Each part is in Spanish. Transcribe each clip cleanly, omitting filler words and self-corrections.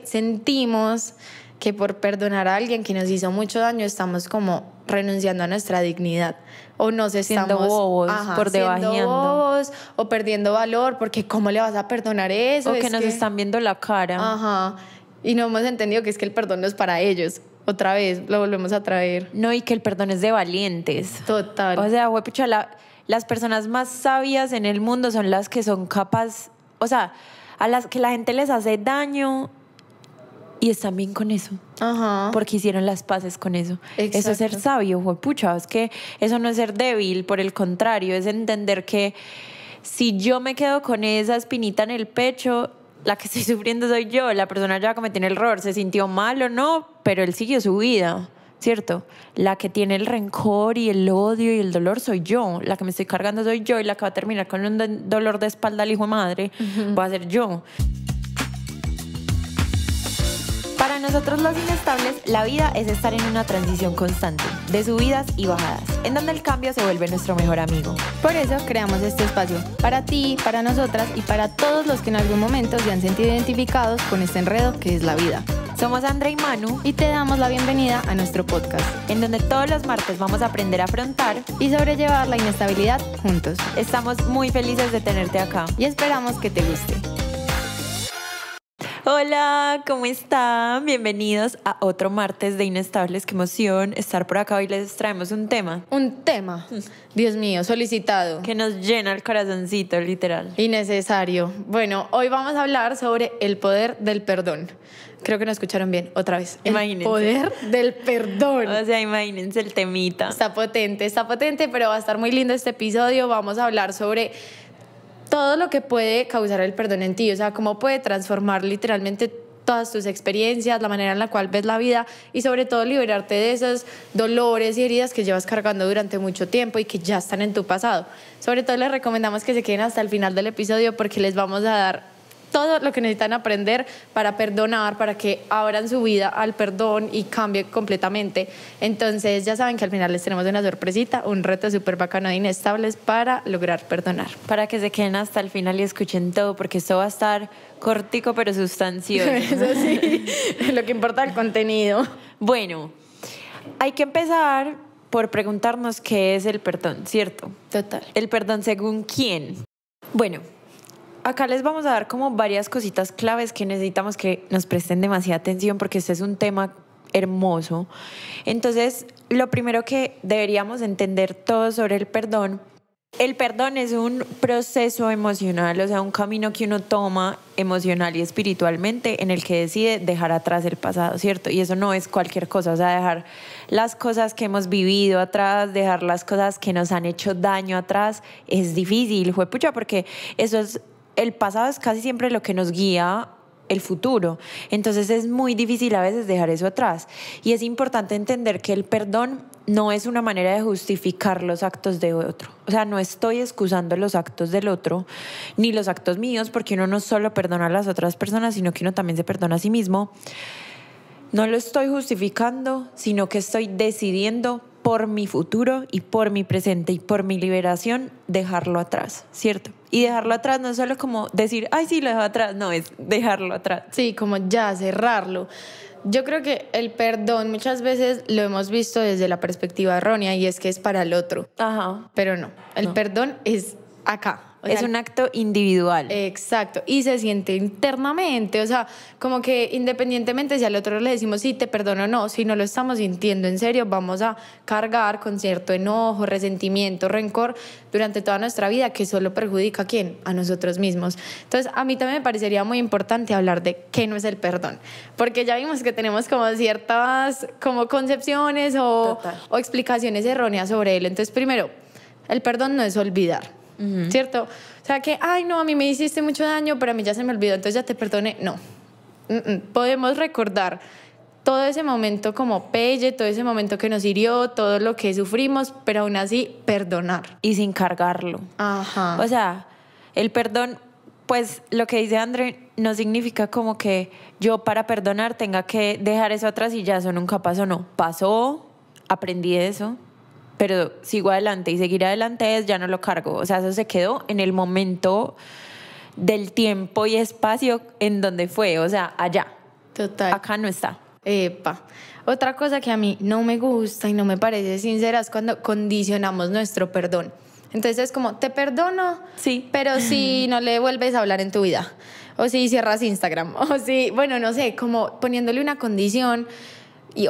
sentimos que por perdonar a alguien que nos hizo mucho daño estamos como renunciando a nuestra dignidad o nos estamos siendo bobos, por debajeando, siendo bobos o perdiendo valor, porque ¿cómo le vas a perdonar eso? O que nos están viendo la cara. Ajá. Y no hemos entendido que es que el perdón no es para ellos. Otra vez lo volvemos a traer. No, y que el perdón es de valientes. Total. O sea, huepucha, las personas más sabias en el mundo son las que son capaces, o sea, a las que la gente les hace daño y están bien con eso. Ajá. Porque hicieron las paces con eso. Exacto. Eso es ser sabio, huepucha. Es que eso no es ser débil, por el contrario, es entender que si yo me quedo con esa espinita en el pecho, la que estoy sufriendo soy yo. La persona ya cometió el error, se sintió mal o no, pero él siguió su vida, ¿cierto? La que tiene el rencor y el odio y el dolor soy yo. La que me estoy cargando soy yo, y la que va a terminar con un dolor de espalda al hijo de madre va a ser yo. Para nosotros los inestables, la vida es estar en una transición constante, de subidas y bajadas, en donde el cambio se vuelve nuestro mejor amigo. Por eso creamos este espacio, para ti, para nosotras y para todos los que en algún momento se han sentido identificados con este enredo que es la vida. Somos Andrea y Manu, Y te damos la bienvenida a nuestro podcast en donde todos los martes vamos a aprender a afrontar. y sobrellevar la inestabilidad juntos. Estamos muy felices de tenerte acá. Y esperamos que te guste. Hola, ¿cómo están? Bienvenidos a otro martes de Inestables. Qué emoción estar por acá. Hoy les traemos un tema Un tema, Dios mío, solicitado que nos llena el corazoncito, literal. y necesario. Bueno, hoy vamos a hablar sobre el poder del perdón. Creo que no escucharon bien, otra vez. Imagínense. El poder del perdón. O sea, imagínense el temita. Está potente, pero va a estar muy lindo este episodio. Vamos a hablar sobre todo lo que puede causar el perdón en ti, o sea, cómo puede transformar literalmente todas tus experiencias, la manera en la cual ves la vida y sobre todo liberarte de esos dolores y heridas que llevas cargando durante mucho tiempo y que ya están en tu pasado. Sobre todo les recomendamos que se queden hasta el final del episodio porque les vamos a dar todo lo que necesitan aprender para perdonar, para que abran su vida al perdón y cambie completamente. Entonces ya saben que al final les tenemos una sorpresita, un reto súper bacano de Inestables para lograr perdonar. Para que se queden hasta el final y escuchen todo, porque esto va a estar cortico pero sustancioso. Eso sí, lo que importa es el contenido. Bueno, hay que empezar por preguntarnos qué es el perdón, ¿cierto? Total. ¿El perdón según quién? Bueno, acá les vamos a dar como varias cositas claves que necesitamos que nos presten demasiada atención porque este es un tema hermoso. Entonces, lo primero que deberíamos entender todos sobre el perdón es un proceso emocional, o sea, un camino que uno toma emocional y espiritualmente en el que decide dejar atrás el pasado, ¿cierto? Y eso no es cualquier cosa, o sea, dejar las cosas que hemos vivido atrás, dejar las cosas que nos han hecho daño atrás, es difícil, juepucha, porque el pasado es casi siempre lo que nos guía el futuro. Entonces es muy difícil a veces dejar eso atrás. Y es importante entender que el perdón no es una manera de justificar los actos de otro. O sea, no estoy excusando los actos del otro, ni los actos míos, porque uno no solo perdona a las otras personas, sino que uno también se perdona a sí mismo. No lo estoy justificando, sino que estoy decidiendo por mi futuro y por mi presente y por mi liberación dejarlo atrás, ¿cierto? Y dejarlo atrás no es solo como decir, ay, sí, lo dejo atrás, no, es dejarlo atrás. Sí, como ya cerrarlo. Yo creo que el perdón muchas veces lo hemos visto desde la perspectiva errónea y es que es para el otro. Ajá. Pero no, el perdón es acá. O Es sea, un acto individual. Exacto, y se siente internamente, o sea, como que independientemente si al otro le decimos sí, te perdono o no, si no lo estamos sintiendo en serio, vamos a cargar con cierto enojo, resentimiento, rencor durante toda nuestra vida que solo perjudica ¿a quién? A nosotros mismos. Entonces, a mí también me parecería muy importante hablar de qué no es el perdón, porque ya vimos que tenemos como ciertas como concepciones o explicaciones erróneas sobre él. Entonces, primero, el perdón no es olvidar. ¿Cierto? O sea que, ay no, a mí me hiciste mucho daño, pero a mí ya se me olvidó, entonces ya te perdoné. No. Podemos recordar todo ese momento como pelle, todo ese momento que nos hirió, todo lo que sufrimos, pero aún así perdonar. Y sin cargarlo. Ajá. O sea, el perdón, pues lo que dice André no significa como que yo para perdonar tenga que dejar eso atrás y ya eso nunca pasó. No, pasó, aprendí de eso, pero sigo adelante y seguir adelante es ya no lo cargo. O sea, eso se quedó en el momento del tiempo y espacio en donde fue, o sea, allá. Total. Acá no está. Epa. Otra cosa que a mí no me gusta y no me parece sincera es cuando condicionamos nuestro perdón. Entonces es como, te perdono, Sí. pero si no le vuelves a hablar en tu vida, o si cierras Instagram, o si, bueno, no sé, como poniéndole una condición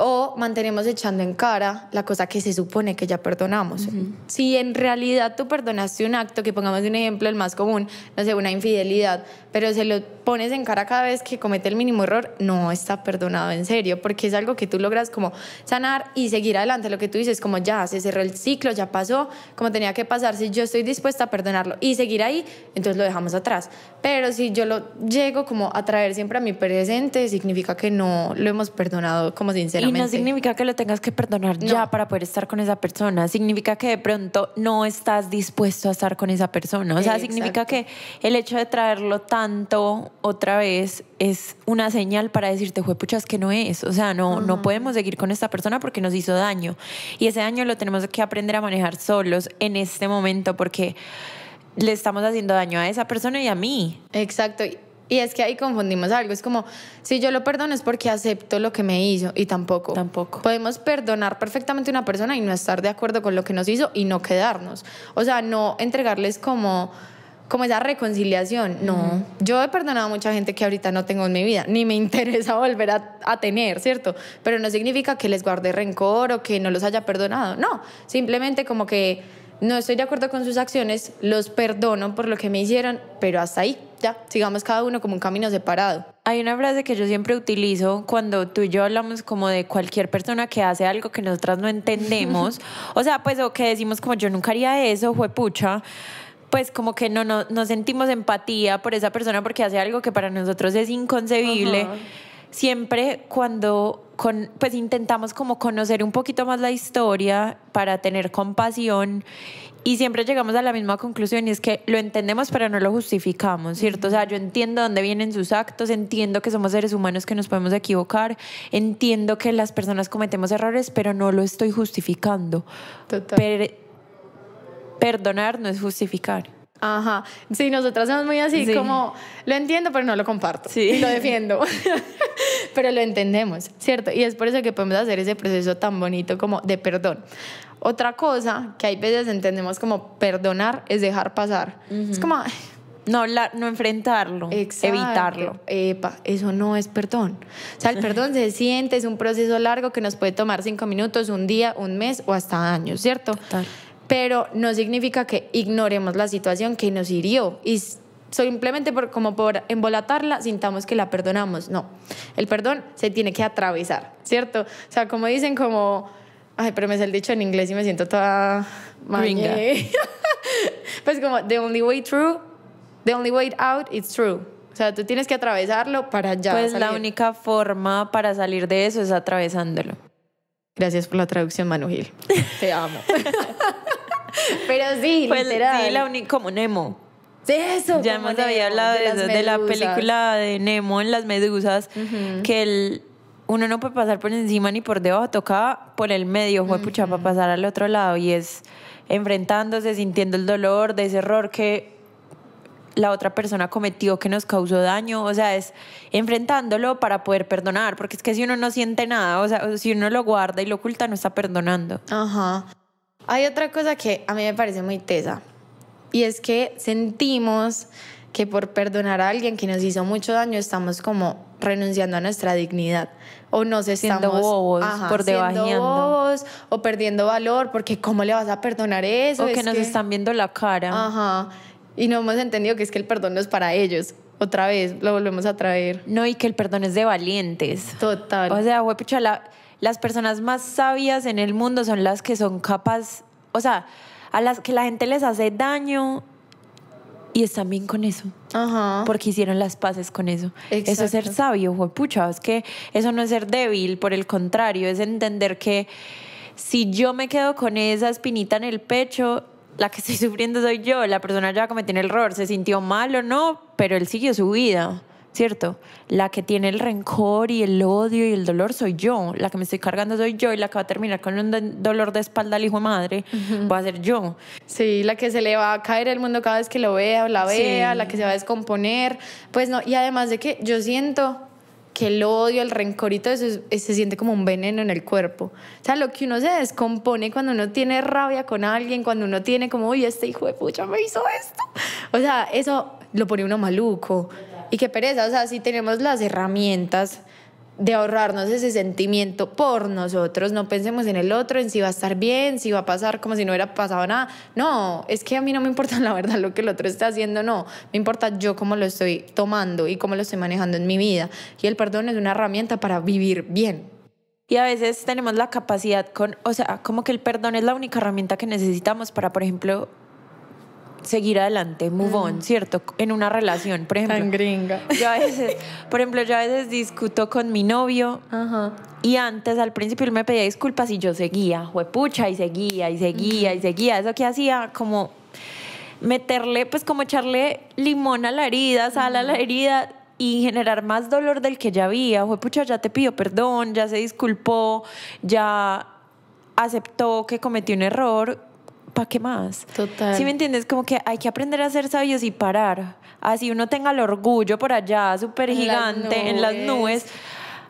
o mantenemos echando en cara la cosa que se supone que ya perdonamos. Si en realidad tú perdonaste un acto, que pongamos un ejemplo, el más común, no sé, una infidelidad, pero se lo pones en cara cada vez que comete el mínimo error, no está perdonado en serio, porque es algo que tú logras como sanar y seguir adelante. Lo que tú dices, como ya se cerró el ciclo, ya pasó, como tenía que pasar. Si yo estoy dispuesta a perdonarlo y seguir ahí, entonces lo dejamos atrás. Pero si yo lo llego como a traer siempre a mi presente, significa que no lo hemos perdonado como sinceramente. Y no significa que lo tengas que perdonar ya para poder estar con esa persona. Significa que de pronto no estás dispuesto a estar con esa persona. O sea, significa que el hecho de traerlo tanto otra vez es una señal para decirte, juepucha, es que no es. O sea, no podemos seguir con esta persona porque nos hizo daño. Y ese daño lo tenemos que aprender a manejar solos en este momento porque le estamos haciendo daño a esa persona y a mí. Exacto. Y es que ahí confundimos algo. Es como, si yo lo perdono es porque acepto lo que me hizo, y tampoco. Podemos perdonar perfectamente a una persona y no estar de acuerdo con lo que nos hizo y no quedarnos. O sea, no entregarles como esa reconciliación. No. Yo he perdonado a mucha gente que ahorita no tengo en mi vida, ni me interesa volver a tener, ¿cierto? Pero no significa que les guarde rencor o que no los haya perdonado. No, simplemente como que no estoy de acuerdo con sus acciones, los perdono por lo que me hicieron, pero hasta ahí, ya, sigamos cada uno como un camino separado. Hay una frase que yo siempre utilizo cuando tú y yo hablamos como de cualquier persona que hace algo que nosotras no entendemos, o sea, pues, o que decimos como yo nunca haría eso, juepucha, pues como que no sentimos empatía por esa persona porque hace algo que para nosotros es inconcebible. Ajá. Siempre cuando pues intentamos como conocer un poquito más la historia para tener compasión y siempre llegamos a la misma conclusión y es que lo entendemos pero no lo justificamos, ¿cierto? O sea, yo entiendo dónde vienen sus actos, entiendo que somos seres humanos que nos podemos equivocar, entiendo que las personas cometemos errores pero no lo estoy justificando. Total. Perdonar no es justificar. Ajá, sí, nosotras somos muy así, como lo entiendo pero no lo comparto, y lo defiendo, pero lo entendemos, ¿cierto? Y es por eso que podemos hacer ese proceso tan bonito como de perdón. Otra cosa que hay veces entendemos como perdonar es dejar pasar. Es como no enfrentarlo. Exacto. Evitarlo. Epa, eso no es perdón. O sea, el perdón se siente, es un proceso largo que nos puede tomar 5 minutos, un día, un mes o hasta años, ¿cierto? Total. Pero no significa que ignoremos la situación que nos hirió y simplemente por embolatarla sintamos que la perdonamos. No, el perdón se tiene que atravesar, ¿cierto? O sea, como dicen como, ay, pero me sé el dicho en inglés y me siento toda mañe. Pues como the only way out is true. O sea, tú tienes que atravesarlo para ya pues salir. La única forma para salir de eso es atravesándolo. Gracias por la traducción, Manu Gil. Te amo. Pero sí, pues, literal. Sí, como Nemo. Sí, eso. Ya hemos había hablado de eso, de la película de Nemo en las medusas, que uno no puede pasar por encima ni por debajo, toca por el medio, pucha, para pasar al otro lado. Y es enfrentándose, sintiendo el dolor de ese error que la otra persona cometió, que nos causó daño. O sea, es enfrentándolo para poder perdonar, porque es que si uno no siente nada, o sea, si uno lo guarda y lo oculta, no está perdonando. Ajá. Hay otra cosa que a mí me parece muy tesa, y es que sentimos que por perdonar a alguien que nos hizo mucho daño estamos como renunciando a nuestra dignidad, o nos estamos siendo bobos, por debajeando, bobos, o perdiendo valor, porque ¿cómo le vas a perdonar eso? O que nos están viendo la cara. Ajá. Y no hemos entendido que es que el perdón no es para ellos. Otra vez lo volvemos a traer. No, y que el perdón es de valientes. Total. O sea, pucha, las personas más sabias en el mundo son las que son capaces, o sea, a las que la gente les hace daño y están bien con eso. Ajá. Porque hicieron las paces con eso. Exacto. Eso es ser sabio, pucha, es que eso no es ser débil, por el contrario, es entender que si yo me quedo con esa espinita en el pecho, la que estoy sufriendo soy yo, la persona ya cometió el error, se sintió mal o no, pero él siguió su vida, ¿cierto? La que tiene el rencor y el odio y el dolor soy yo, la que me estoy cargando soy yo, y la que va a terminar con un dolor de espalda al hijo de madre va a ser yo. Sí, la que se le va a caer el mundo cada vez que lo vea o la vea, la que se va a descomponer, pues no, y además de que yo siento que el odio, el rencor y todo eso se siente como un veneno en el cuerpo. O sea, lo que uno se descompone cuando uno tiene rabia con alguien, cuando uno tiene como, uy, este hijo de pucha me hizo esto. O sea, eso lo pone uno maluco. Y qué pereza, o sea, si tenemos las herramientas de ahorrarnos ese sentimiento por nosotros, no pensemos en el otro, en si va a estar bien, si va a pasar como si no hubiera pasado nada. No, es que a mí no me importa la verdad lo que el otro está haciendo, no. Me importa yo cómo lo estoy tomando y cómo lo estoy manejando en mi vida. Y el perdón es una herramienta para vivir bien. Y a veces tenemos la capacidad o sea, como que el perdón es la única herramienta que necesitamos para, por ejemplo, seguir adelante, move on, ¿cierto? En una relación, por ejemplo. Tan gringa. Yo a veces discuto con mi novio. Ajá. Y antes, al principio, él me pedía disculpas y yo seguía, juepucha, y seguía. Eso que hacía, como meterle, pues como echarle limón a la herida, sal a la herida y generar más dolor del que ya había. Juepucha, ya te pidió perdón, ya se disculpó, ya aceptó que cometió un error. ¿Para qué más? Total. ¿Sí me entiendes? Como que hay que aprender a ser sabios y parar. Así uno tenga el orgullo por allá, súper gigante, en las nubes.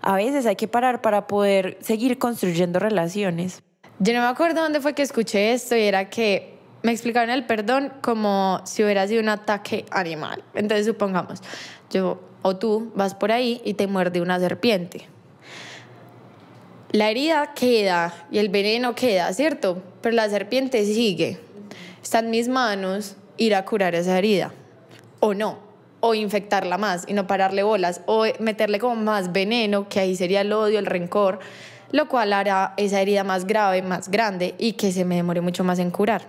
A veces hay que parar para poder seguir construyendo relaciones. Yo no me acuerdo dónde fue que escuché esto y era que me explicaron el perdón como si hubiera sido un ataque animal. Entonces, supongamos, yo o tú vas por ahí y te muerde una serpiente. La herida queda y el veneno queda, ¿cierto? Pero la serpiente sigue. Está en mis manos ir a curar esa herida. O no. O infectarla más y no pararle bolas. O meterle como más veneno, que ahí sería el odio, el rencor, lo cual hará esa herida más grave, más grande y que se me demore mucho más en curar.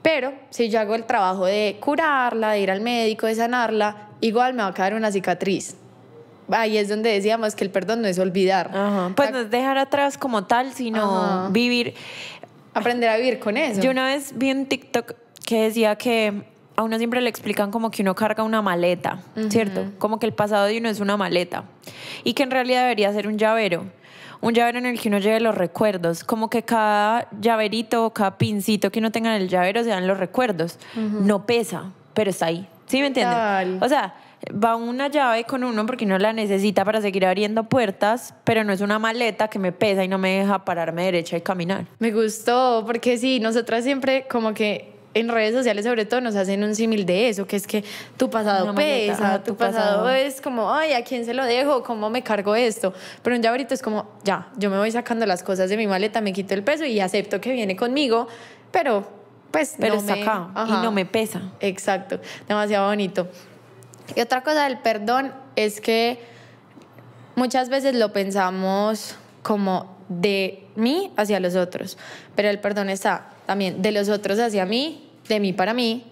Pero si yo hago el trabajo de curarla, de ir al médico, de sanarla, igual me va a quedar una cicatriz. Ahí es donde decíamos que el perdón no es olvidar. Ajá. Pues no es dejar atrás como tal, sino vivir. Aprender a vivir con eso. Yo una vez vi un TikTok que decía que a uno siempre le explican como que uno carga una maleta, ¿cierto? Como que el pasado de uno es una maleta. Y que en realidad debería ser un llavero. Un llavero en el que uno lleve los recuerdos. Como que cada llaverito, cada pincito que uno tenga en el llavero sean los recuerdos. No pesa, pero está ahí. ¿Sí me entiendes? Total. O sea, va una llave con uno porque uno la necesita para seguir abriendo puertas, pero no es una maleta que me pesa y no me deja pararme derecha y caminar. Me gustó, porque sí, nosotras siempre como que en redes sociales sobre todo nos hacen un símil de eso, que es que tu pasado Una maleta, pesa, tu pasado es como, ay, ¿a quién se lo dejo? ¿Cómo me cargo esto? Pero un llaverito es como, ya, yo me voy sacando las cosas de mi maleta, me quito el peso y acepto que viene conmigo, pero pues Pero no está acá y no me pesa. Exacto, demasiado bonito. Y otra cosa del perdón es que muchas veces lo pensamos como de mí hacia los otros, pero el perdón está también de los otros hacia mí, de mí para mí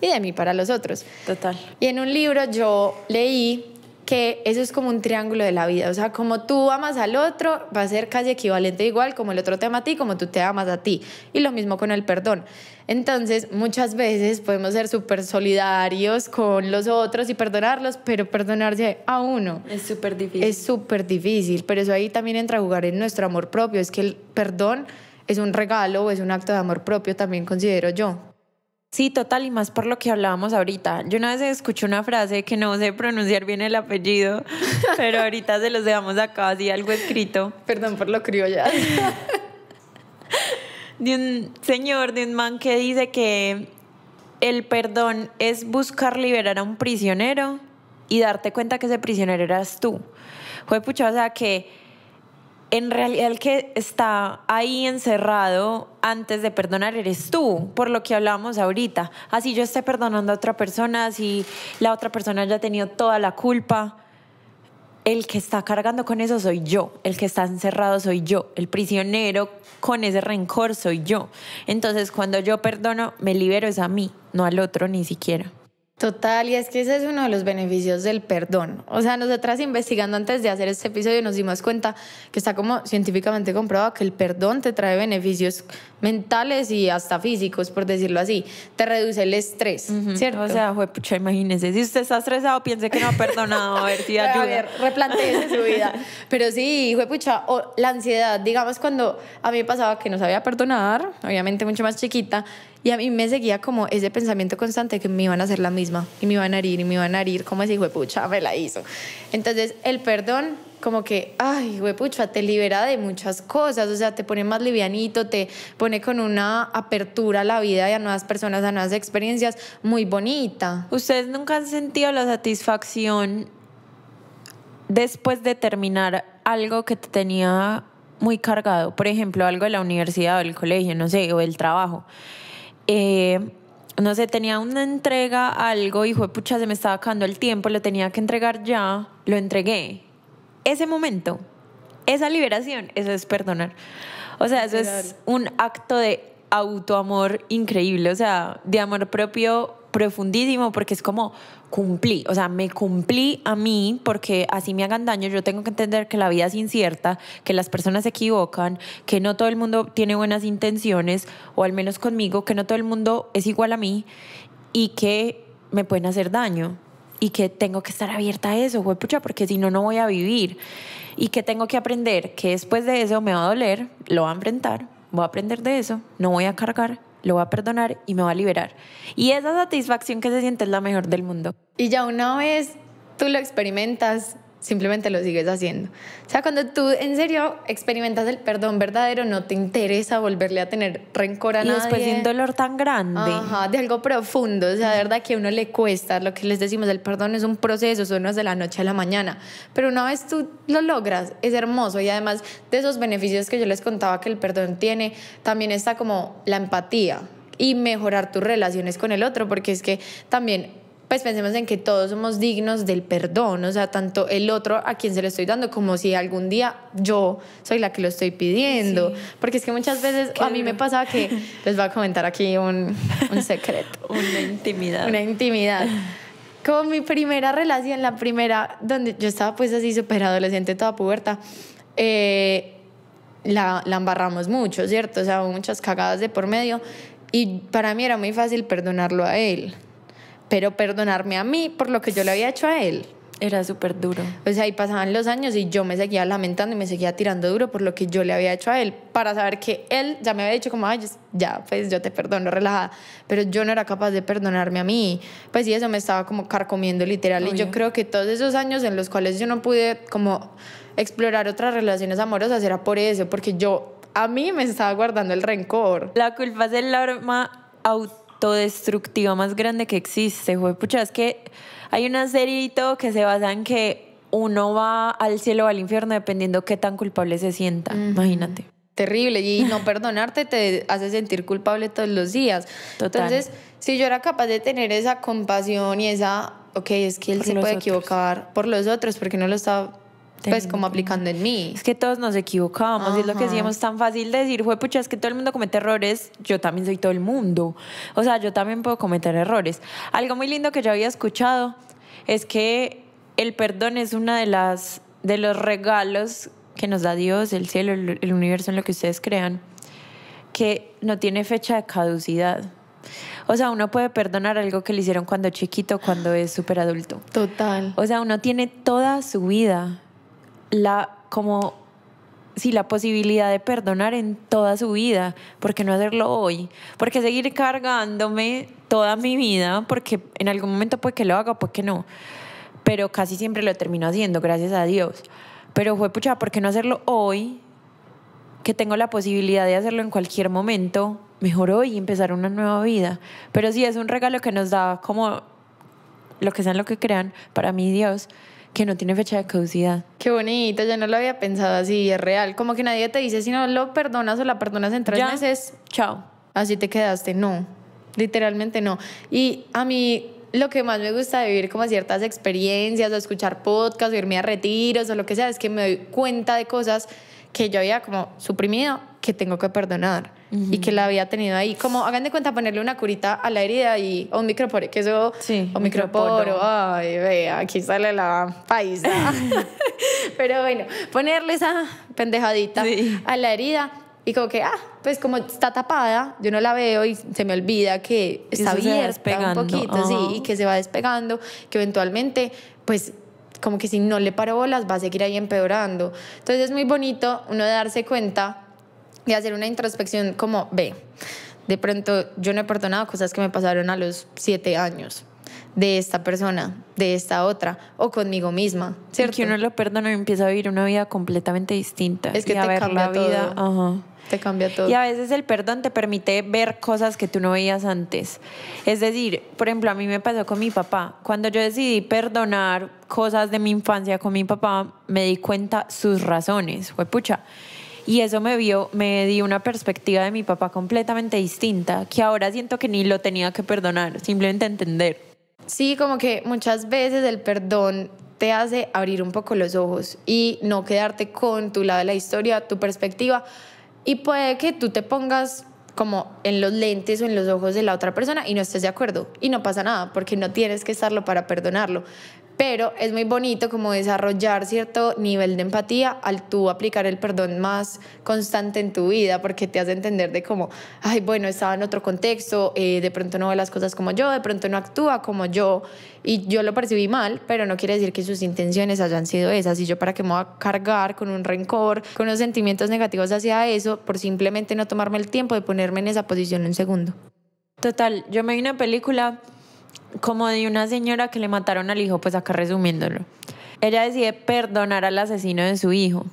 y de mí para los otros. Total. Y en un libro yo leí que eso es como un triángulo de la vida, o sea, como tú amas al otro, va a ser casi equivalente igual como el otro te ama a ti, como tú te amas a ti. Y lo mismo con el perdón. Entonces, muchas veces podemos ser súper solidarios con los otros y perdonarlos, pero perdonarse a uno Es súper difícil. es súper difícil. Pero eso ahí también entra a jugar en nuestro amor propio. Es que el perdón es un regalo, es un acto de amor propio, también considero yo. Sí, total, y más por lo que hablábamos ahorita. Yo una vez escuché una frase que no sé pronunciar bien el apellido, pero ahorita se los dejamos acá, así algo escrito. Perdón por lo criolla. De un señor, de un man que dice que el perdón es buscar liberar a un prisionero y darte cuenta que ese prisionero eras tú. Juepucha, o sea que en realidad el que está ahí encerrado antes de perdonar eres tú, por lo que hablábamos ahorita. Así yo esté perdonando a otra persona, así la otra persona haya tenido toda la culpa, el que está cargando con eso soy yo, el que está encerrado soy yo, el prisionero con ese rencor soy yo. Entonces cuando yo perdono, me libero es a mí, no al otro ni siquiera. Total, y es que ese es uno de los beneficios del perdón. O sea, nosotras investigando antes de hacer este episodio nos dimos cuenta que está como científicamente comprobado que el perdón te trae beneficios mentales y hasta físicos, por decirlo así. Te reduce el estrés, ¿cierto? O sea, juepucha, imagínese, si usted está estresado, piense que no ha perdonado, a ver si ayuda. A ver, replantéese su vida. Pero sí, juepucha, o la ansiedad, digamos cuando a mí me pasaba que no sabía perdonar, obviamente mucho más chiquita, Y a mí me seguía como ese pensamiento constante que me iban a hacer la misma y me iban a herir y me iban a herir, como ese hijo de pucha me la hizo. Entonces el perdón como que, ay, hijo de pucha, te libera de muchas cosas, o sea, te pone más livianito, te pone con una apertura a la vida y a nuevas personas, a nuevas experiencias muy bonita. ¿Ustedes nunca han sentido la satisfacción después de terminar algo que te tenía muy cargado? Por ejemplo, algo de la universidad o del colegio, no sé, o del trabajo. No sé, tenía una entrega, algo, hijo de pucha, se me estaba acabando el tiempo, lo tenía que entregar ya, lo entregué. Ese momento, esa liberación, eso es perdonar. O sea, eso es un acto de autoamor increíble, o sea, de amor propio profundísimo, porque es como cumplí, o sea, me cumplí a mí, porque así me hagan daño, yo tengo que entender que la vida es incierta, que las personas se equivocan, que no todo el mundo tiene buenas intenciones, o al menos conmigo, que no todo el mundo es igual a mí y que me pueden hacer daño y que tengo que estar abierta a eso, pucha, porque si no, no voy a vivir, y que tengo que aprender que después de eso me va a doler, lo voy a enfrentar, voy a aprender de eso, no voy a cargar, lo voy a perdonar y me va a liberar. Y esa satisfacción que se siente es la mejor del mundo. Y ya una vez tú lo experimentas, simplemente lo sigues haciendo. O sea, cuando tú en serio experimentas el perdón verdadero, no te interesa volverle a tener rencor a nadie. Y después de un dolor tan grande. Ajá, de algo profundo. O sea, de verdad que a uno le cuesta. Lo que les decimos, el perdón es un proceso, eso no es de la noche a la mañana. Pero una vez tú lo logras, es hermoso. Y además de esos beneficios que yo les contaba que el perdón tiene, también está como la empatía y mejorar tus relaciones con el otro, porque es que también pues pensemos en que todos somos dignos del perdón, o sea, tanto el otro a quien se lo estoy dando como si algún día yo soy la que lo estoy pidiendo, sí. Porque es que muchas veces a mí me pasaba que, les voy a comentar aquí un secreto. Una intimidad. Como mi primera relación, la primera, donde yo estaba pues así súper adolescente, toda puberta, la embarramos mucho, ¿cierto? O sea, hubo muchas cagadas de por medio y para mí era muy fácil perdonarlo a él. Pero perdonarme a mí por lo que yo le había hecho a él era súper duro. O sea, ahí pasaban los años y yo me seguía lamentando y me seguía tirando duro por lo que yo le había hecho a él, para saber que él ya me había dicho como, ay, ya, pues yo te perdono, relajada. Pero yo no era capaz de perdonarme a mí. Pues sí, eso me estaba como carcomiendo literal. Obvio. Y yo creo que todos esos años en los cuales yo no pude como explorar otras relaciones amorosas era por eso, porque a mí me estaba guardando el rencor. La culpa es el arma autodestructiva más grande que existe, güey. Pucha, es que hay una serie y todo que se basa en que uno va al cielo o al infierno dependiendo qué tan culpable se sienta. Imagínate. Terrible. Y no perdonarte te hace sentir culpable todos los días. Total. Entonces, si yo era capaz de tener esa compasión y esa, ok, es que él se puede equivocar por los otros porque no lo estaba pues como aplicando en mí. Es que todos nos equivocamos. Ajá. Y es lo que decíamos, tan fácil de decir, fue pucha, es que todo el mundo comete errores, yo también soy todo el mundo, o sea, yo también puedo cometer errores. Algo muy lindo que yo había escuchado es que el perdón es una de los regalos que nos da Dios, el cielo, el universo, en lo que ustedes crean, que no tiene fecha de caducidad. O sea, uno puede perdonar algo que le hicieron cuando chiquito, cuando es súper adulto. Total. O sea, uno tiene toda su vida la posibilidad de perdonar en toda su vida. ¿Por qué no hacerlo hoy? ¿Por qué seguir cargándome toda mi vida? Porque en algún momento puede que lo haga, puede que no. Pero casi siempre lo termino haciendo, gracias a Dios. Pero pucha, ¿por qué no hacerlo hoy? Que tengo la posibilidad de hacerlo en cualquier momento. Mejor hoy empezar una nueva vida. Pero sí, es un regalo que nos da, como lo que sean, lo que crean, para mí Dios, que no tiene fecha de caducidad. Qué bonito, yo no lo había pensado así, es real. Como que nadie te dice, si no lo perdonas o la perdonas en 3 meses, chao, así te quedaste. No, literalmente no. Y a mí lo que más me gusta de vivir como ciertas experiencias, o escuchar podcasts, o irme a retiros o lo que sea, es que me doy cuenta de cosas que yo había como suprimido, que tengo que perdonar. Y que la había tenido ahí. Como, hagan de cuenta, ponerle una curita a la herida o un microporo, que eso... Sí, o microporo. Ay, vea, aquí sale la paisa. Pero bueno, ponerle esa pendejadita a la herida y como que, pues como está tapada, yo no la veo y se me olvida que está abierta un poquito, sí, y que se va despegando, que eventualmente, pues... como que si no le paro bolas va a seguir ahí empeorando. Entonces es muy bonito uno darse cuenta y hacer una introspección como, De pronto yo no he perdonado cosas que me pasaron a los 7 años de esta persona, de esta otra, o conmigo misma, ¿cierto? Y que uno lo perdona y empieza a vivir una vida completamente distinta. Es que y a te ver cambia la vida, todo. ajá. Te cambia todo. Y a veces el perdón te permite ver cosas que tú no veías antes. Es decir, por ejemplo, a mí me pasó con mi papá. Cuando yo decidí perdonar cosas de mi infancia con mi papá, me di cuenta sus razones. Fue pucha. Y eso me dio una perspectiva de mi papá completamente distinta, que ahora siento que ni lo tenía que perdonar, simplemente entender. Sí, como que muchas veces el perdón te hace abrir un poco los ojos y no quedarte con tu lado de la historia, tu perspectiva. Y puede que tú te pongas como en los lentes o en los ojos de la otra persona y no estés de acuerdo. Y no pasa nada, porque no tienes que estarlo para perdonarlo. Pero es muy bonito como desarrollar cierto nivel de empatía al tú aplicar el perdón más constante en tu vida, porque te hace entender de cómo, ay, bueno, estaba en otro contexto, de pronto no ve las cosas como yo, de pronto no actúa como yo, y yo lo percibí mal, pero no quiere decir que sus intenciones hayan sido esas, y yo para qué me voy a cargar con un rencor, con unos sentimientos negativos hacia eso, por simplemente no tomarme el tiempo de ponerme en esa posición un segundo. Total, yo me vi una película como de una señora que le mataron al hijo, pues acá resumiéndolo. Ella decide perdonar al asesino de su hijo.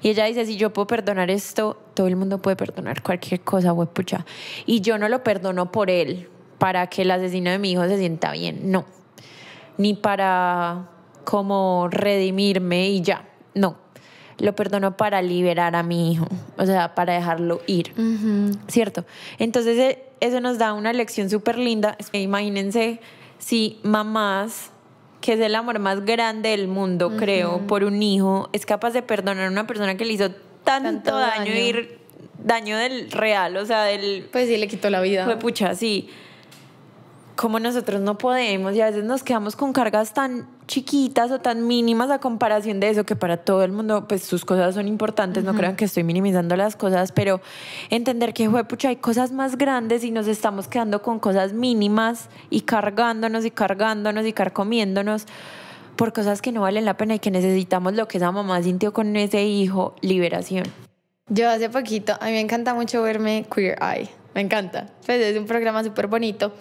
Y ella dice, si yo puedo perdonar esto, todo el mundo puede perdonar cualquier cosa, huepucha. Y yo no lo perdono por él, para que el asesino de mi hijo se sienta bien, no. Ni para como redimirme y ya, no. Lo perdono para liberar a mi hijo, o sea, para dejarlo ir, ¿cierto? Entonces eso nos da una lección súper linda. Imagínense si mamás, que es el amor más grande del mundo, creo, por un hijo, es capaz de perdonar a una persona que le hizo tanto daño y daño del real, o sea, del... Pues sí, le quitó la vida. Fue pucha, sí. Como nosotros no podemos y a veces nos quedamos con cargas tan chiquitas o tan mínimas a comparación de eso, que para todo el mundo pues sus cosas son importantes, no crean que estoy minimizando las cosas, pero entender que pucha, hay cosas más grandes y nos estamos quedando con cosas mínimas y cargándonos y cargándonos y carcomiéndonos por cosas que no valen la pena y que necesitamos lo que esa mamá sintió con ese hijo, liberación. Yo hace poquito, a mí me encanta mucho verme Queer Eye, me encanta, pues es un programa súper bonito.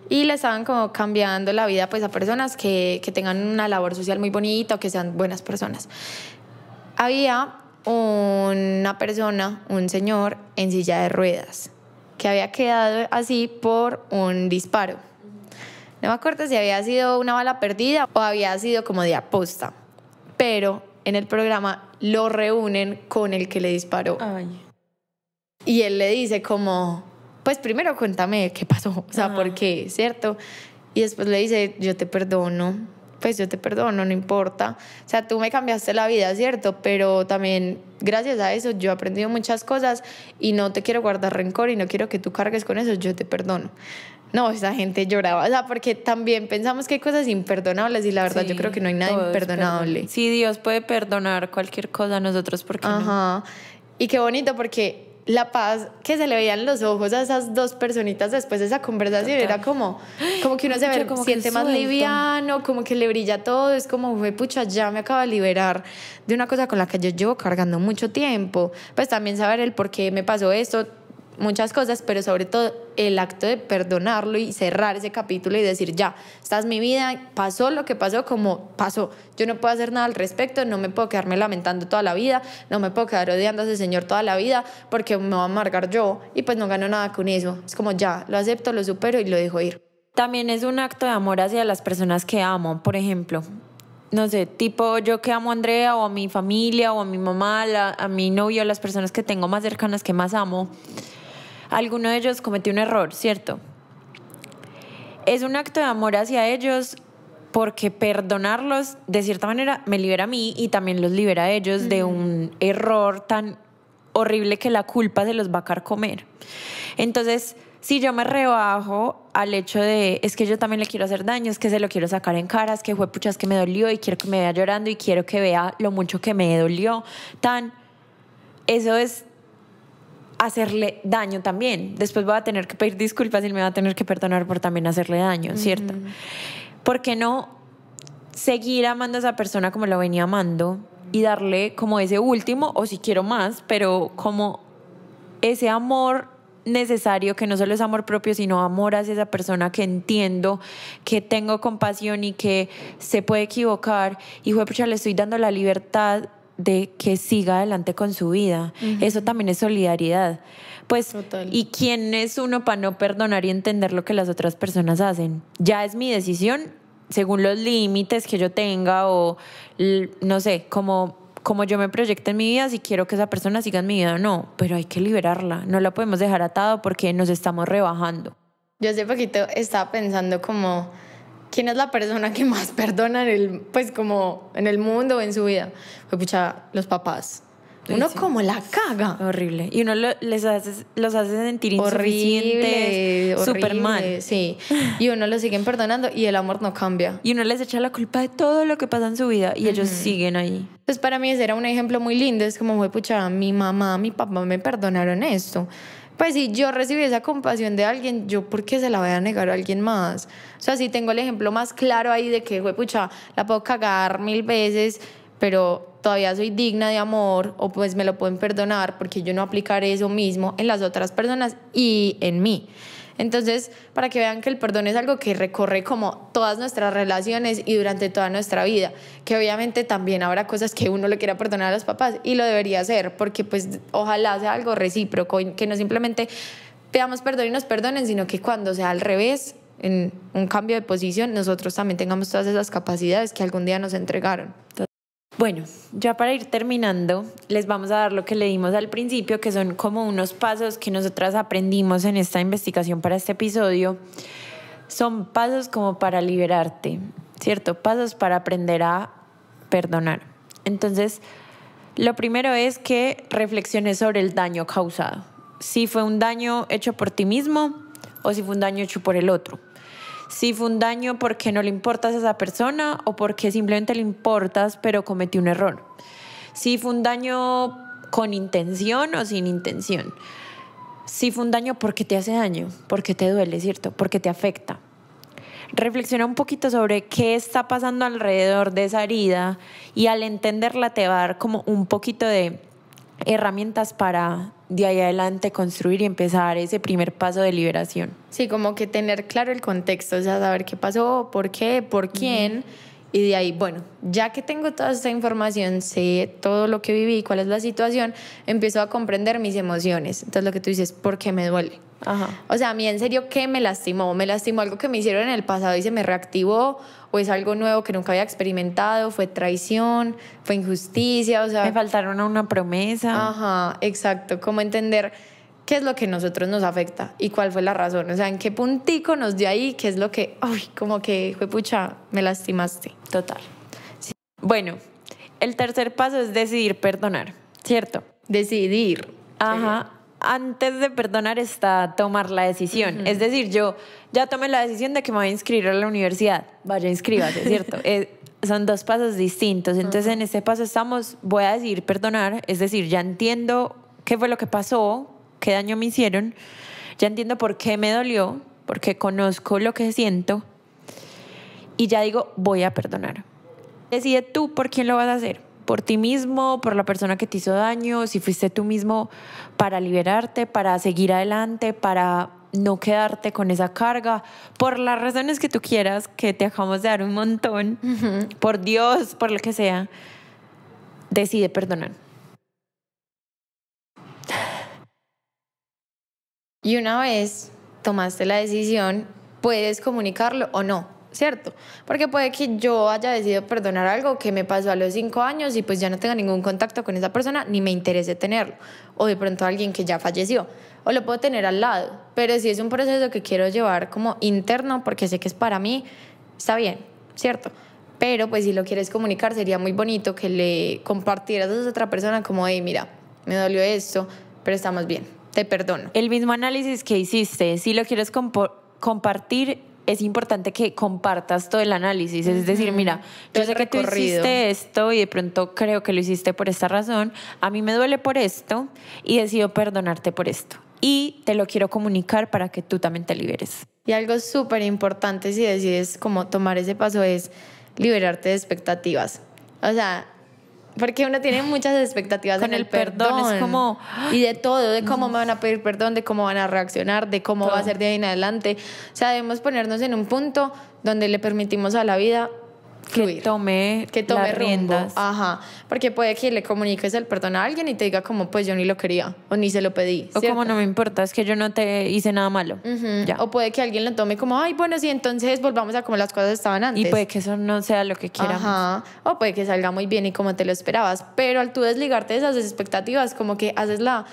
Y le estaban como cambiando la vida pues a personas que tengan una labor social muy bonita o que sean buenas personas. Había una persona, un señor en silla de ruedas, que había quedado así por un disparo. No me acuerdo si había sido una bala perdida o había sido como de aposta, pero en el programa lo reúnen con el que le disparó. Ay. Y él le dice como... Pues primero cuéntame qué pasó, o sea, por qué, ¿cierto? Y después le dice, yo te perdono, pues yo te perdono, no importa. O sea, tú me cambiaste la vida, ¿cierto? Pero también gracias a eso yo he aprendido muchas cosas y no te quiero guardar rencor y no quiero que tú cargues con eso, yo te perdono. No, esa gente lloraba, o sea, porque también pensamos que hay cosas imperdonables y la verdad yo creo que no hay nada imperdonable. Sí, Dios puede perdonar cualquier cosa a nosotros, ¿por qué no? Y qué bonito porque... La paz que se le veían los ojos a esas dos personitas después de esa conversación. Total. Era como que uno siente más liviano, como que le brilla todo, es como, pucha, ya me acabo de liberar de una cosa con la que yo llevo cargando mucho tiempo. Pues también saber el por qué me pasó esto, muchas cosas, pero sobre todo el acto de perdonarlo y cerrar ese capítulo y decir, ya, esta es mi vida, pasó lo que pasó como pasó, yo no puedo hacer nada al respecto, no me puedo quedarme lamentando toda la vida, no me puedo quedar odiando a ese señor toda la vida porque me voy a amargar yo y pues no gano nada con eso. Es como ya, lo acepto, lo supero y lo dejo ir. También es un acto de amor hacia las personas que amo, por ejemplo. No sé, tipo yo que amo a Andrea o a mi familia o a mi mamá, a mi novio, a las personas que tengo más cercanas que más amo. Alguno de ellos cometió un error, ¿cierto? Es un acto de amor hacia ellos porque perdonarlos de cierta manera me libera a mí y también los libera a ellos de un error tan horrible que la culpa se los va a carcomer. Entonces, si yo me rebajo al hecho de es que yo también le quiero hacer daño, es que se lo quiero sacar en cara, es que fue pucha, es que me dolió y quiero que me vea llorando y quiero que vea lo mucho que me dolió, eso es hacerle daño también. Después voy a tener que pedir disculpas y me va a tener que perdonar por también hacerle daño, ¿cierto? ¿Por qué no seguir amando a esa persona como lo venía amando y darle como ese último, o si quiero más, pero como ese amor necesario, que no solo es amor propio, sino amor hacia esa persona, que entiendo, que tengo compasión y que se puede equivocar. Y pucha, le estoy dando la libertad de que siga adelante con su vida. Eso también es solidaridad. Pues, Total. ¿y quién es uno para no perdonar y entender lo que las otras personas hacen? Ya es mi decisión, según los límites que yo tenga o, no sé, como yo me proyecto en mi vida, si quiero que esa persona siga en mi vida o no. Pero hay que liberarla, no la podemos dejar atado porque nos estamos rebajando. Yo hace poquito estaba pensando como, ¿quién es la persona que más perdona pues como en el mundo o en su vida? Pues pucha, los papás. Uno Sí. como la caga. Horrible. Y uno los hace sentir Horrible, insuficientes, súper mal. horrible, sí. Y uno lo siguen perdonando y el amor no cambia. Y uno les echa la culpa de todo lo que pasa en su vida y ellos siguen ahí. Entonces para mí ese era un ejemplo muy lindo. Es como, pucha, mi mamá, mi papá me perdonaron esto. Pues si yo recibí esa compasión de alguien, ¿yo por qué se la voy a negar a alguien más? O sea, si tengo el ejemplo más claro ahí de que, pucha, la puedo cagar 1000 veces, pero todavía soy digna de amor, o pues me lo pueden perdonar porque yo no aplicaré eso mismo en las otras personas y en mí. Entonces, para que vean que el perdón es algo que recorre como todas nuestras relaciones y durante toda nuestra vida, que obviamente también habrá cosas que uno le quiera perdonar a los papás y lo debería hacer, porque pues ojalá sea algo recíproco, que no simplemente pedamos perdón y nos perdonen, sino que cuando sea al revés, en un cambio de posición, nosotros también tengamos todas esas capacidades que algún día nos entregaron. Bueno, ya para ir terminando, les vamos a dar lo que le dimos al principio, que son como unos pasos que nosotras aprendimos en esta investigación para este episodio. Son pasos como para liberarte, ¿cierto? Pasos para aprender a perdonar. Entonces, lo primero es que reflexiones sobre el daño causado. Si fue un daño hecho por ti mismo o si fue un daño hecho por el otro. Si fue un daño porque no le importas a esa persona o porque simplemente le importas pero cometió un error. Si fue un daño con intención o sin intención. Si fue un daño porque te hace daño, porque te duele, ¿cierto? Porque te afecta. Reflexiona un poquito sobre qué está pasando alrededor de esa herida y al entenderla te va a dar como un poquito de herramientas para de ahí adelante construir y empezar ese primer paso de liberación. Sí, como que tener claro el contexto, o sea, saber qué pasó, por qué, por quién, y de ahí, bueno, ya que tengo toda esta información, sé todo lo que viví, cuál es la situación, empiezo a comprender mis emociones. Entonces lo que tú dices, ¿por qué me duele? Ajá. O sea, a mí en serio, ¿qué me lastimó? ¿Me lastimó algo que me hicieron en el pasado y se me reactivó? ¿O es algo nuevo que nunca había experimentado? ¿Fue traición? ¿Fue injusticia? O sea, Me faltaron a una promesa. ajá, exacto. Como entender qué es lo que a nosotros nos afecta y cuál fue la razón. O sea, en qué puntico nos dio ahí, qué es lo que, uy, como que fue pucha, me lastimaste. Total. Sí. Bueno, el tercer paso es decidir perdonar, ¿cierto? Decidir. Ajá. Antes de perdonar está tomar la decisión. Es decir, yo ya tomé la decisión de que me voy a inscribir a la universidad. Vaya, inscríbase, ¿cierto? Son dos pasos distintos. Entonces, en este paso voy a decidir perdonar. Es decir, ya entiendo qué fue lo que pasó, qué daño me hicieron. Ya entiendo por qué me dolió, porque conozco lo que siento. Y ya digo, voy a perdonar. Decide tú por quién lo vas a hacer. Por ti mismo, por la persona que te hizo daño, si fuiste tú mismo para liberarte, para seguir adelante, para no quedarte con esa carga, por las razones que tú quieras, que te acabamos de dar un montón, por Dios, por lo que sea, decide perdonar. Y una vez tomaste la decisión, puedes comunicarlo o no, ¿cierto? Porque puede que yo haya decidido perdonar algo que me pasó a los 5 años y pues ya no tenga ningún contacto con esa persona ni me interese tenerlo. O de pronto alguien que ya falleció. O lo puedo tener al lado. Pero si es un proceso que quiero llevar como interno porque sé que es para mí, está bien, ¿cierto? Pero pues si lo quieres comunicar sería muy bonito que le compartieras a otra persona como, hey, mira, me dolió esto, pero estamos bien, te perdono. El mismo análisis que hiciste, si lo quieres compartir, es importante que compartas todo el análisis. Es decir, mira, yo sé que tú hiciste esto y de pronto creo que lo hiciste por esta razón. A mí me duele por esto y decido perdonarte por esto. Y te lo quiero comunicar para que tú también te liberes. Y algo súper importante si decides como tomar ese paso es liberarte de expectativas. O sea, porque uno tiene muchas expectativas Con en el perdón, es como... Y de todo, de cómo me van a pedir perdón, de cómo van a reaccionar, de cómo va a ser de ahí en adelante. O sea, debemos ponernos en un punto donde le permitimos a la vida fluir. Que tome rumbo. riendas. Ajá, porque puede que le comuniques el perdón a alguien y te diga como, pues yo ni lo quería, o ni se lo pedí, O ¿cierto? como no me importa, es que yo no te hice nada malo. Ya. O puede que alguien lo tome como, ay, bueno, sí, entonces volvamos a como las cosas estaban antes. Y puede que eso no sea lo que quieramos. Ajá, o puede que salga muy bien y como te lo esperabas, pero al tú desligarte de esas expectativas, como que haces la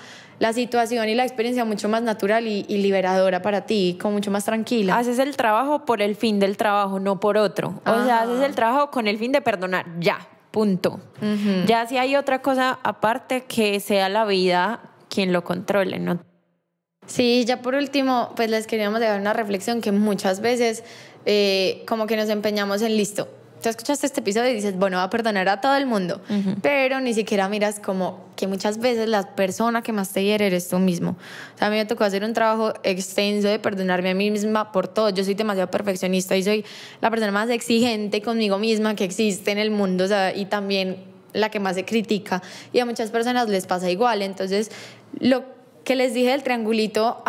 situación y la experiencia mucho más natural y liberadora para ti, como mucho más tranquila. Haces el trabajo por el fin del trabajo, no por otro. O sea, haces el trabajo con el fin de perdonar, ya, punto. Ya si hay otra cosa aparte, que sea la vida quien lo controle, ¿no? Sí, ya por último, pues les queríamos dejar una reflexión que muchas veces como que nos empeñamos en listo. Tú escuchaste este episodio y dices, bueno, va a perdonar a todo el mundo, pero ni siquiera miras como que muchas veces la persona que más te hiere eres tú mismo. O sea, a mí me tocó hacer un trabajo extenso de perdonarme a mí misma por todo. Yo soy demasiado perfeccionista y soy la persona más exigente conmigo misma que existe en el mundo, o sea, y también la que más se critica. Y a muchas personas les pasa igual. Entonces, lo que les dije del triangulito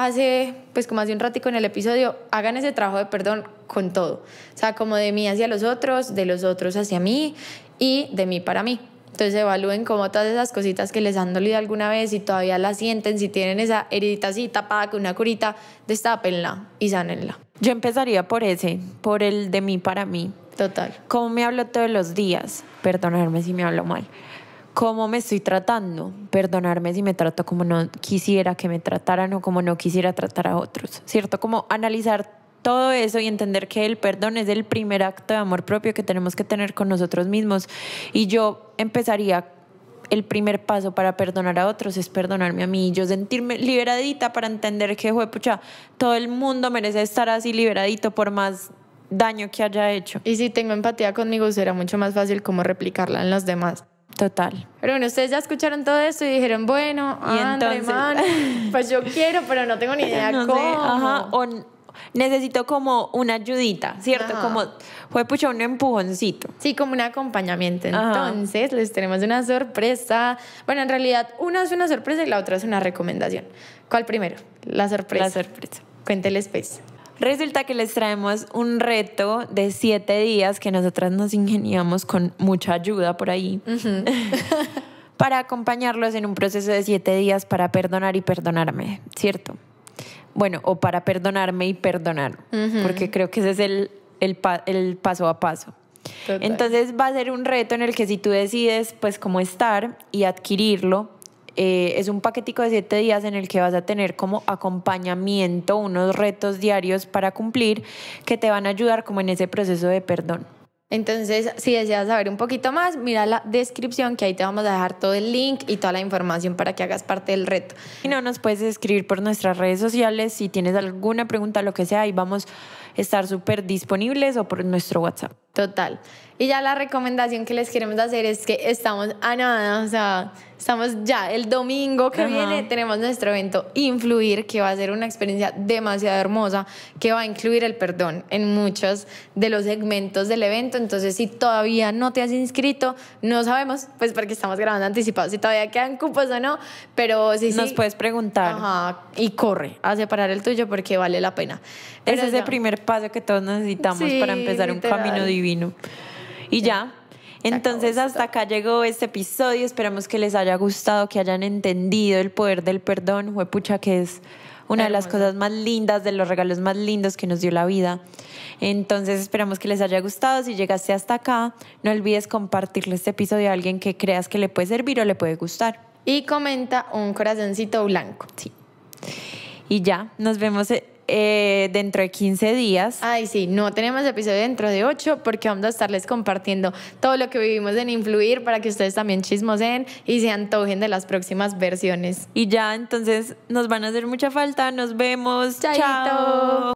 pues como hace un ratico en el episodio, hagan ese trabajo de perdón con todo. O sea, como de mí hacia los otros, de los otros hacia mí y de mí para mí. Entonces evalúen como todas esas cositas que les han dolido alguna vez y todavía las sienten, si tienen esa heridita así tapada con una curita, destápenla y sánenla. Yo empezaría por el de mí para mí. Total. ¿Cómo me hablo todos los días? Perdonarme si me hablo mal. ¿Cómo me estoy tratando? Perdonarme si me trato como no quisiera que me trataran o como no quisiera tratar a otros, ¿cierto? Como analizar todo eso y entender que el perdón es el primer acto de amor propio que tenemos que tener con nosotros mismos. Y yo empezaría, el primer paso para perdonar a otros es perdonarme a mí, yo sentirme liberadita para entender que, pucha, todo el mundo merece estar así liberadito por más daño que haya hecho. Y si tengo empatía conmigo, será mucho más fácil como replicarla en los demás. Total. Pero bueno, ustedes ya escucharon todo esto y dijeron, bueno, y entonces, pues yo quiero, pero no tengo ni idea no cómo. Sé, ajá, o necesito como una ayudita, ¿cierto? Ajá. Como, pucha, un empujoncito. Sí, como un acompañamiento. Ajá. Entonces, les tenemos una sorpresa. Bueno, en realidad, una es una sorpresa y la otra es una recomendación. ¿Cuál primero? La sorpresa. La sorpresa. Cuénteles, pues. Resulta que les traemos un reto de 7 días que nosotras nos ingeniamos con mucha ayuda por ahí para acompañarlos en un proceso de 7 días para perdonar y perdonarme, ¿cierto? Bueno, o para perdonarme y perdonar, porque creo que ese es el paso a paso. Total. Entonces va a ser un reto en el que si tú decides pues cómo estar y adquirirlo, es un paquetico de 7 días en el que vas a tener como acompañamiento, unos retos diarios para cumplir que te van a ayudar como en ese proceso de perdón. Entonces, si deseas saber un poquito más, mira la descripción, que ahí te vamos a dejar todo el link y toda la información para que hagas parte del reto. Y no, nos puedes escribir por nuestras redes sociales si tienes alguna pregunta, lo que sea, ahí vamos a estar súper disponibles, o por nuestro WhatsApp. Total. Y ya la recomendación que les queremos hacer es que estamos a nada, o sea, estamos ya el domingo que viene, tenemos nuestro evento Influir, que va a ser una experiencia demasiado hermosa, que va a incluir el perdón en muchos de los segmentos del evento. Entonces, si todavía no te has inscrito, no sabemos, pues porque estamos grabando anticipados, si todavía quedan cupos o no, pero sí, nos puedes preguntar. Ajá, y corre a separar el tuyo porque vale la pena. Ese es el primer paso que todos necesitamos para empezar literal. Un camino divino. Y ya, entonces hasta acá llegó este episodio. Esperamos que les haya gustado, que hayan entendido el poder del perdón. Juepucha, que es una de las cosas más lindas, de los regalos más lindos que nos dio la vida. Entonces esperamos que les haya gustado. Si llegaste hasta acá, no olvides compartirle este episodio a alguien que creas que le puede servir o le puede gustar. Y comenta un corazoncito blanco. Sí. Y ya, nos vemos dentro de 15 días. Ay, sí, no tenemos episodio dentro de 8 porque vamos a estarles compartiendo todo lo que vivimos en Influir para que ustedes también chismoseen y se antojen de las próximas versiones. Y ya, entonces nos van a hacer mucha falta. Nos vemos. Chaito. Chao.